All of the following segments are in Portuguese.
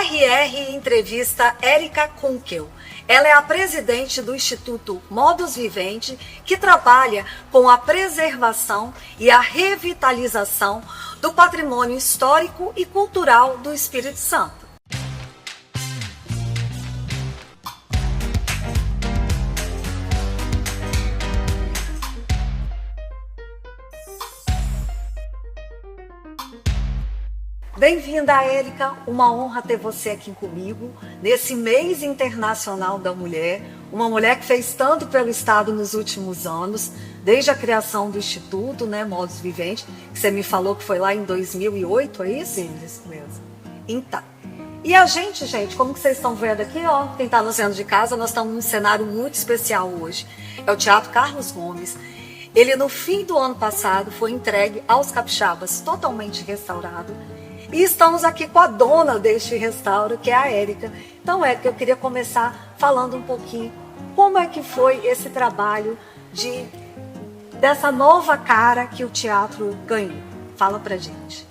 RR entrevista Érica Kunkel. Ela é a presidente do Instituto Modus Vivendi, que trabalha com a preservação e a revitalização do patrimônio histórico e cultural do Espírito Santo. Bem-vinda, Érica. Uma honra ter você aqui comigo nesse mês internacional da mulher. Uma mulher que fez tanto pelo Estado nos últimos anos, desde a criação do Instituto, né, Modus Vivendi, que você me falou que foi lá em 2008, é isso? Sim, isso mesmo. Então, e a gente, como que vocês estão vendo aqui, ó, quem está nos vendo de casa, nós estamos num cenário muito especial hoje. É o Teatro Carlos Gomes. Ele, no fim do ano passado, foi entregue aos capixabas, totalmente restaurado. E estamos aqui com a dona deste restauro, que é a Érica. Então, Érica, eu queria começar falando um pouquinho como é que foi esse trabalho dessa nova cara que o teatro ganhou. Fala pra gente.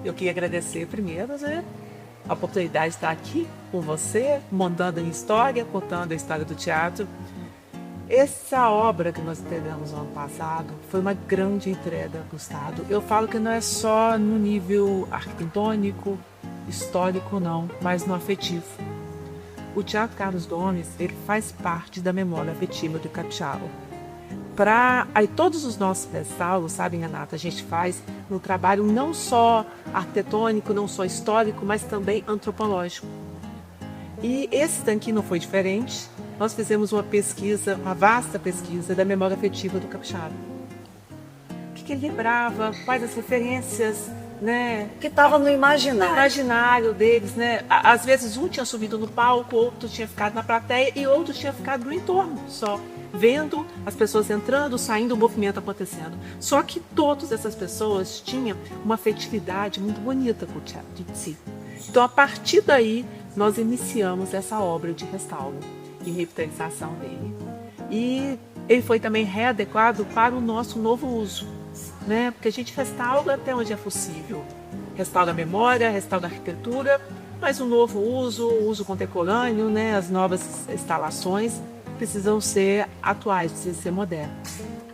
Eu queria agradecer primeiro, né, a oportunidade de estar aqui com você, montando a história, contando a história do teatro. Essa obra que nós entregamos no ano passado foi uma grande entrega para o Estado. Eu falo que não é só no nível arquitetônico, histórico, não, mas no afetivo. O Teatro Carlos Gomes, ele faz parte da memória afetiva do capixaba. Aí todos os nossos restauros, sabe, Renata, a gente faz um trabalho não só arquitetônico, não só histórico, mas também antropológico. E esse daqui não foi diferente. Nós fizemos uma pesquisa, uma vasta pesquisa da memória afetiva do capixaba. O que ele lembrava, quais as referências, né? Que estava no imaginário. No imaginário deles, né? Às vezes um tinha subido no palco, outro tinha ficado na plateia e outro tinha ficado no entorno, só vendo as pessoas entrando, saindo, o movimento acontecendo. Só que todas essas pessoas tinham uma afetividade muito bonita com o teatro em si. Então, a partir daí, nós iniciamos essa obra de restauro e revitalização dele. E ele foi também readequado para o nosso novo uso, né? Porque a gente restaura até onde é possível. Restaura a memória, restaura a arquitetura, mas o novo uso, o uso contemporâneo, né? As novas instalações precisam ser atuais, precisam ser modernas.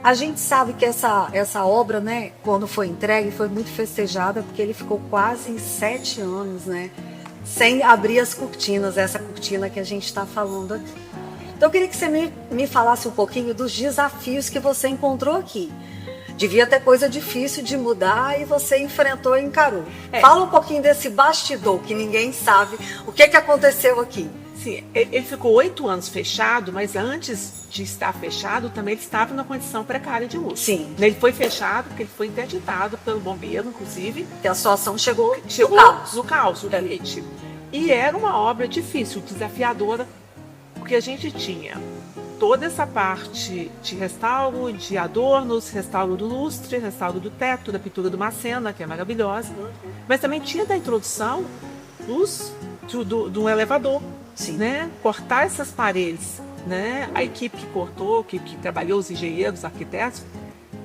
A gente sabe que essa obra, né, quando foi entregue, foi muito festejada, porque ele ficou quase 7 anos, né, sem abrir as cortinas, essa cortina que a gente está falando aqui. Então eu queria que você me falasse um pouquinho dos desafios que você encontrou aqui. Devia ter coisa difícil de mudar e você enfrentou e encarou. Fala um pouquinho desse bastidor, que ninguém sabe o que aconteceu aqui. Sim, ele ficou 8 anos fechado, mas antes de estar fechado, também ele estava numa condição precária de uso. Sim. Ele foi fechado porque ele foi interditado pelo bombeiro, inclusive. Que a situação chegou no caos, no limite. E era uma obra difícil, desafiadora, porque a gente tinha toda essa parte de restauro, de adornos, restauro do lustre, restauro do teto, da pintura do Macena, que é maravilhosa, mas também tinha da introdução do elevador. Sim. Né? Cortar essas paredes, né? A equipe que cortou, que trabalhou, os engenheiros, os arquitetos,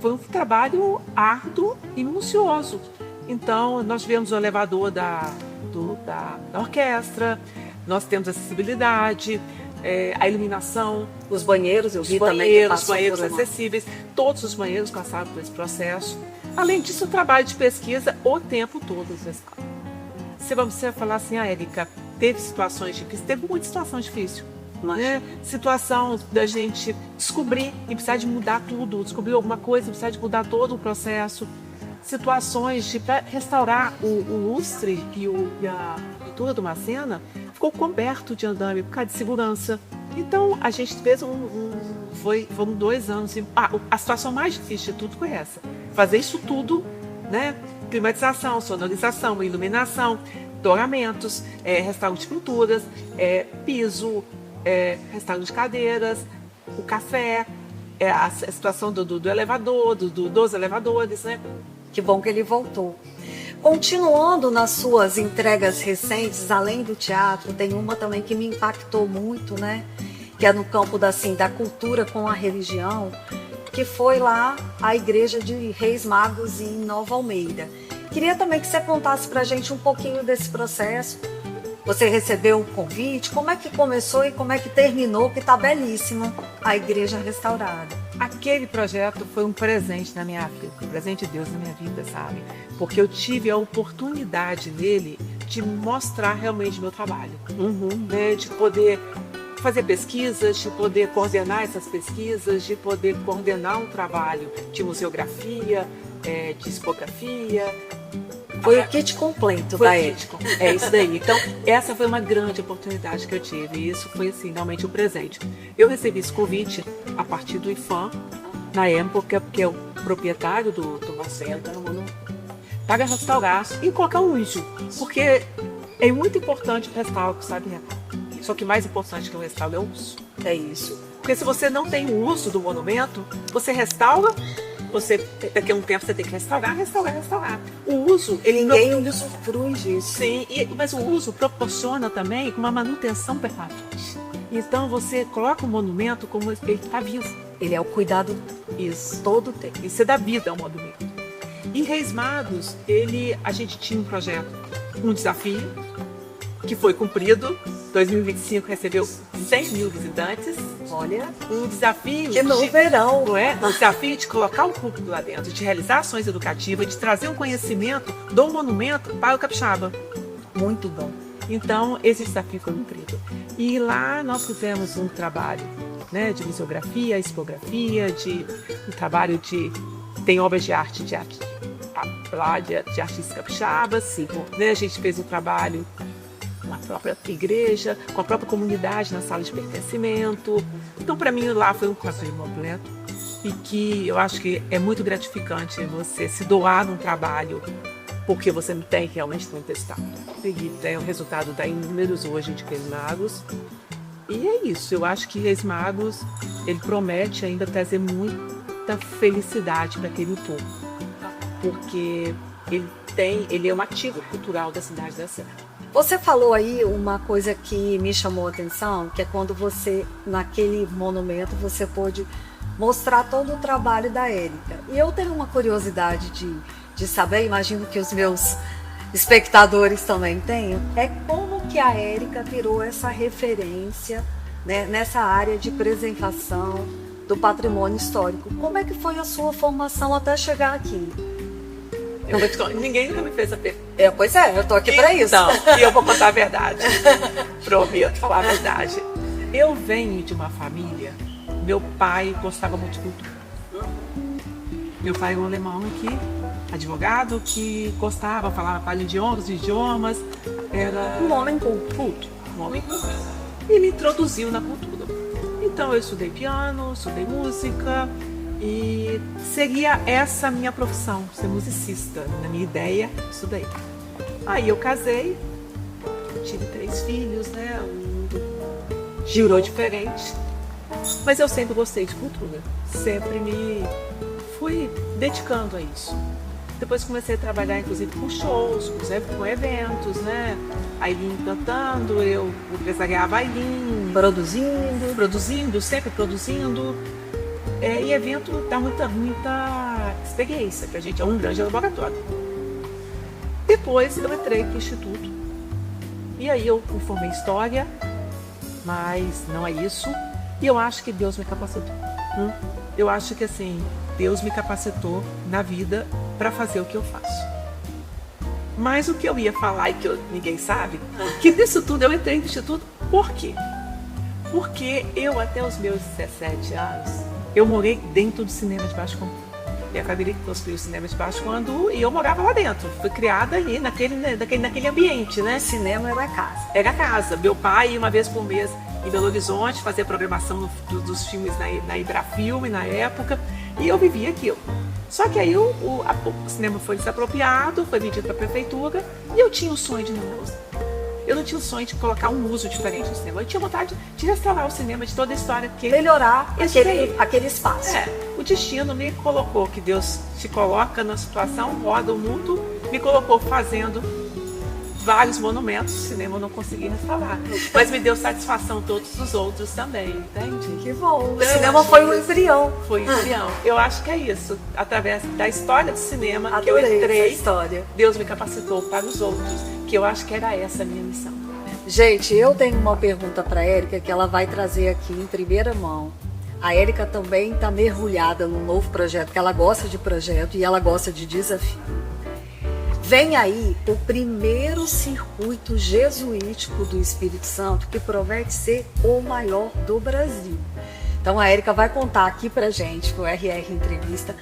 foi um trabalho árduo e minucioso. Então, nós tivemos o elevador da orquestra, nós temos acessibilidade, a iluminação, os banheiros, eu vi também. Os banheiros acessíveis, todos os banheiros passaram por esse processo. Além disso, o trabalho de pesquisa o tempo todo. Se você falar assim, Érica, teve situações difíceis, teve muita situação difícil. Né? Situação da gente descobrir e precisar de mudar tudo, descobrir alguma coisa e precisar de mudar todo o processo. Situações de restaurar o lustre e a pintura do Macena ficou coberto de andame por causa de segurança. Então a gente fez foram 2 anos. A situação mais difícil de tudo foi essa. Fazer isso tudo, né? Climatização, sonorização, iluminação, douramentos, restauro de pinturas, piso, restauro de cadeiras, o café, a situação do elevador, dos elevadores, né? Que bom que ele voltou. Continuando nas suas entregas recentes, além do teatro, tem uma também que me impactou muito, né? Que é no campo da cultura com a religião, que foi lá a Igreja de Reis Magos em Nova Almeida. Queria também que você contasse para a gente um pouquinho desse processo, Você recebeu o convite? Como é que começou e como é que terminou? Que está belíssima a igreja restaurada. Aquele projeto foi um presente na minha vida, um presente de Deus na minha vida, sabe? Porque eu tive a oportunidade nele de mostrar realmente meu trabalho, né? De poder fazer pesquisas, de poder coordenar essas pesquisas, de poder coordenar um trabalho de museografia, de discografia. Foi o kit completo da Érica. É isso daí. Então, essa foi uma grande oportunidade que eu tive. E isso foi, assim, realmente um presente. Eu recebi esse convite a partir do IFAM, na época, porque é o proprietário do nosso centro, para restaurar e colocar um uso. Porque é muito importante o restauro, sabe? Só que mais importante que o restauro é o uso. É isso. Porque se você não tem o uso do monumento, você restaura, daqui a um tempo você tem que restaurar. O uso, Ninguém usufrui disso. Sim, mas o uso proporciona também uma manutenção permanente. Então você coloca o monumento como ele está vivo. Ele é o cuidado Isso. todo o tempo. Isso é da vida ao monumento. Em Reis Magos, a gente tinha um projeto, um desafio, que foi cumprido. 2025 recebeu 100 mil visitantes. Olha, Um desafio que no verão. não é? Um desafio de colocar o público lá dentro, de realizar ações educativas, de trazer um conhecimento do monumento para o capixaba. Muito bom. Então, esse desafio foi cumprido. E lá nós fizemos um trabalho, né, de museografia, expografia, um trabalho de... Tem obras de arte de artistas capixabas. Sim. Né? A gente fez um trabalho com a própria igreja, com a própria comunidade na sala de pertencimento. Então, para mim, lá foi um passeio completo e que eu acho que é muito gratificante você se doar num trabalho porque você tem realmente um testado. E tem o resultado da inúmeros hoje de Reis Magos. E é isso, eu acho que Reis Magos, ele promete ainda trazer muita felicidade para aquele povo. Porque ele é um ativo cultural da cidade da Serra. Você falou aí uma coisa que me chamou a atenção, que é quando você, naquele monumento, você pôde mostrar todo o trabalho da Érica. E eu tenho uma curiosidade de saber, imagino que os meus espectadores também tenham, é como que a Érica virou essa referência, né, nessa área de preservação do patrimônio histórico. Como é que foi a sua formação até chegar aqui? Ninguém nunca me fez a pergunta. Pois é, eu tô aqui para isso. Então, e eu vou contar a verdade. Prometo falar a verdade. Eu venho de uma família, meu pai gostava muito de cultura. Meu pai é um alemão aqui, advogado, que gostava, falava vários idiomas, era Um homem culto, um homem culto. E me introduziu na cultura. Então eu estudei piano, estudei música, e seria essa minha profissão, ser musicista. Na minha ideia, isso daí. Aí eu casei, tive 3 filhos, né? O mundo girou diferente. Mas eu sempre gostei de cultura. Sempre me fui dedicando a isso. Depois comecei a trabalhar, inclusive, com shows, com eventos, né? A Aileen cantando, eu empresariava a Aileen. Produzindo, sempre produzindo. E evento dá muita experiência, que a gente é um grande laboratório. Depois eu entrei para o Instituto. E aí eu formei História, mas não é isso. E eu acho que Deus me capacitou. Eu acho que assim, Deus me capacitou na vida para fazer o que eu faço. Mas o que eu ia falar e que ninguém sabe, que disso tudo eu entrei no Instituto, por quê? Porque eu até os meus 17 anos, eu morei dentro do cinema de Baixo Comum. Minha família construiu o cinema de Baixo Comum e eu morava lá dentro. Fui criada ali naquele ambiente, né? O cinema era a casa. Era a casa. Meu pai ia uma vez por mês em Belo Horizonte fazer programação dos filmes na Ibrafilme na época. E eu vivia aquilo. Só que aí o cinema foi desapropriado, foi vendido para a prefeitura e eu tinha o sonho de não usar. Eu não tinha o sonho de colocar um uso diferente no cinema. Eu tinha vontade de restaurar o cinema, de toda a história. Melhorar aquele espaço. O destino me colocou, que Deus te coloca na situação, roda o mundo, me colocou fazendo vários monumentos. O cinema eu não consegui restaurar. Mas me deu satisfação todos os outros também, entende? Que bom. O cinema foi um embrião. Foi um embrião. Eu acho que é isso. Através da história do cinema Adorei que eu entrei, essa história. Deus me capacitou para os outros. que eu acho que era essa a minha missão. Gente, eu tenho uma pergunta para a Érica que ela vai trazer aqui em primeira mão. A Érica também está mergulhada num novo projeto, que ela gosta de projeto e ela gosta de desafio. Vem aí o primeiro circuito jesuítico do Espírito Santo, que promete ser o maior do Brasil. Então a Érica vai contar aqui pra gente, no RR Entrevista,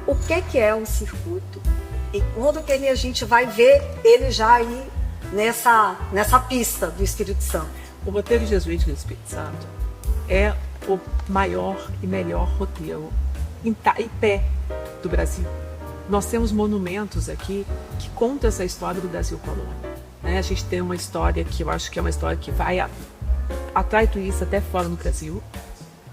o que é um circuito e quando que a gente vai ver ele já aí nessa pista do Espírito Santo. O roteiro jesuítico do Espírito Santo é o maior e melhor roteiro em pé do Brasil. Nós temos monumentos aqui que contam essa história do Brasil colônia. Né? A gente tem uma história que eu acho que é uma história que vai atrai turistas até fora do Brasil.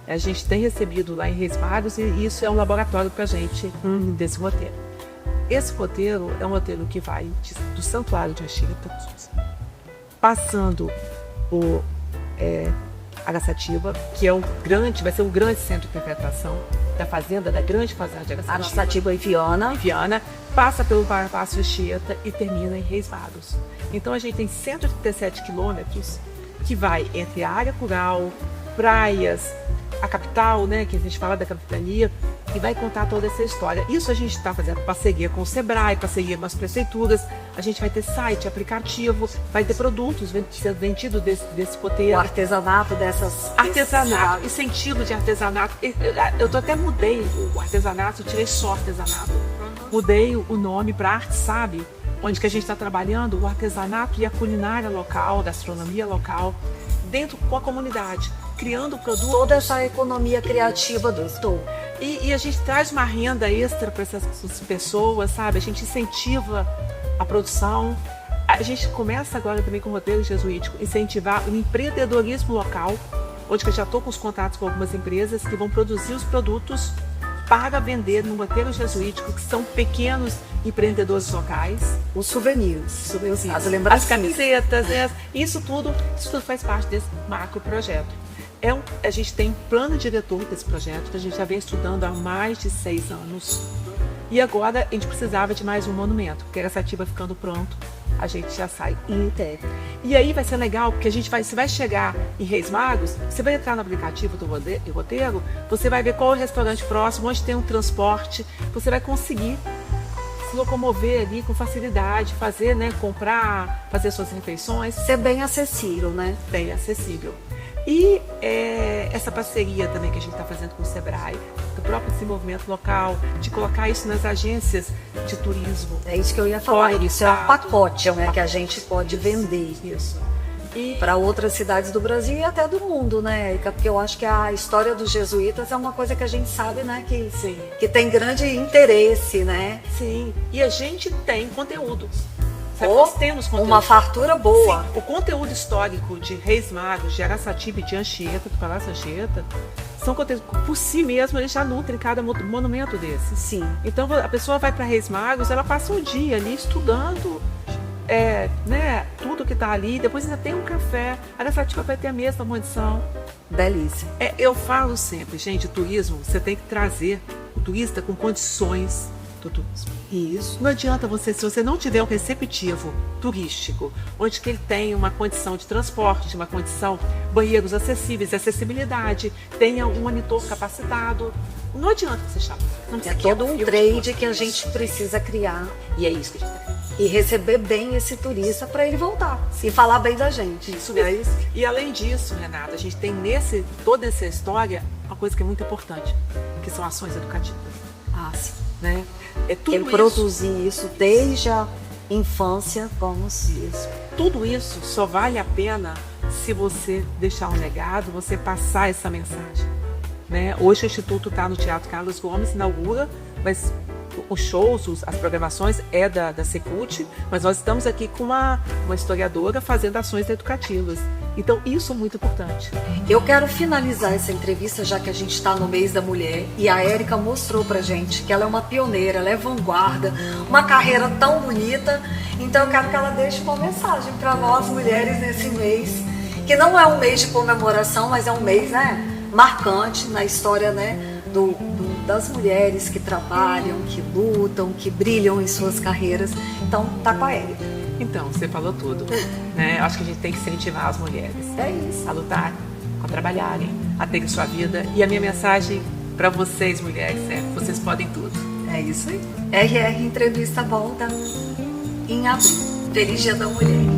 A gente tem recebido lá em Reis Magos e isso é um laboratório para a gente desse roteiro. Esse roteiro é um roteiro que vai do Santuário de Anchieta, passando por Araçatiba, que é vai ser um grande centro de interpretação da grande fazenda de Araçatiba e Viana, passa pelo Palácio Anchieta e termina em Reis Magos. Então a gente tem 137 quilômetros que vai entre a área rural, praias, a capital, né, que a gente fala da capitania, e vai contar toda essa história. Isso a gente está fazendo parceria com o Sebrae, parceria com as prefeituras. A gente vai ter site, aplicativo, vai ter produtos sendo vendidos desse roteiro. O artesanato Artesanato, incentivo de artesanato. Eu até mudei o artesanato, eu tirei só artesanato. Mudei o nome para Arte Sabe, onde que a gente está trabalhando o artesanato e a culinária local, da gastronomia local, dentro com a comunidade, criando produtos. Toda essa economia criativa do Estado. E a gente traz uma renda extra para essas pessoas, sabe? A gente incentiva a produção. A gente começa agora também com o roteiro jesuítico, incentivar o empreendedorismo local, onde eu já estou com os contatos com algumas empresas que vão produzir os produtos para vender no roteiro jesuítico, que são pequenos empreendedores locais. Os souvenirs, as lembranças, as camisetas, isso tudo faz parte desse macro projeto. A gente tem um plano diretor desse projeto que a gente já vem estudando há mais de 6 anos. E agora a gente precisava de mais um monumento, porque Araçatiba ficando pronto, a gente já sai inteiro. E aí vai ser legal, porque você vai chegar em Reis Magos, você vai entrar no aplicativo do roteiro, você vai ver qual é o restaurante próximo, onde tem um transporte, você vai conseguir se locomover ali com facilidade, fazer, né, comprar, fazer suas refeições. Ser bem acessível, né? Bem acessível. E essa parceria também que a gente está fazendo com o Sebrae, do próprio desenvolvimento local, de colocar isso nas agências de turismo. É isso que eu ia falar, isso é um pacote, né, que a gente pode vender. Isso. Para outras cidades do Brasil e até do mundo, né, Érica? Porque eu acho que a história dos jesuítas é uma coisa que a gente sabe, né, que tem grande interesse, né? Sim, e a gente tem conteúdo. Nós temos conteúdo. Uma fartura boa. Sim, o conteúdo histórico de Reis Magos, de Araçatiba e de Anchieta, do Palácio Anchieta, são conteúdos, por si mesmo, eles já nutrem cada monumento desse. Sim. Então a pessoa vai para Reis Magos, ela passa um dia ali estudando né, tudo que está ali, depois ainda tem um café, a Araçatiba vai ter a mesma condição. Belíssimo. Eu falo sempre, gente, o turismo, você tem que trazer o turista com condições do turismo. Isso. Não adianta se você não tiver um receptivo turístico, onde que ele tem uma condição de transporte, uma condição, banheiros acessíveis, acessibilidade, tenha um monitor capacitado, não adianta você chamar. É todo um trade que a gente precisa criar. E é isso que a gente tem. E receber bem esse turista para ele voltar. E falar bem da gente. Isso mesmo. E além disso, Renata, a gente tem toda essa história uma coisa que é muito importante, que são ações educativas. Ah, sim. Né? Ele produzir isso desde a infância, como se isso. Tudo isso só vale a pena se você deixar um legado, você passar essa mensagem. Né? Hoje o Instituto está no Teatro Carlos Gomes, inaugura, mas os shows, as programações é da Secult, mas nós estamos aqui com uma historiadora fazendo ações educativas. Então isso é muito importante. Eu quero finalizar essa entrevista, já que a gente está no mês da mulher, e a Érica mostrou pra gente que ela é uma pioneira, ela é vanguarda, uma carreira tão bonita. Então eu quero que ela deixe uma mensagem para nós mulheres nesse mês, que não é um mês de comemoração, mas é um mês, né, marcante na história, né, das mulheres que trabalham, que lutam, que brilham em suas carreiras. Então tá com a Érica. Então, você falou tudo, né? Acho que a gente tem que incentivar as mulheres É isso. a lutar, a trabalharem, a terem sua vida. E a minha mensagem para vocês, mulheres, é: vocês podem tudo. É isso aí. RR Entrevista volta em abril. Feliz Dia da Mulher.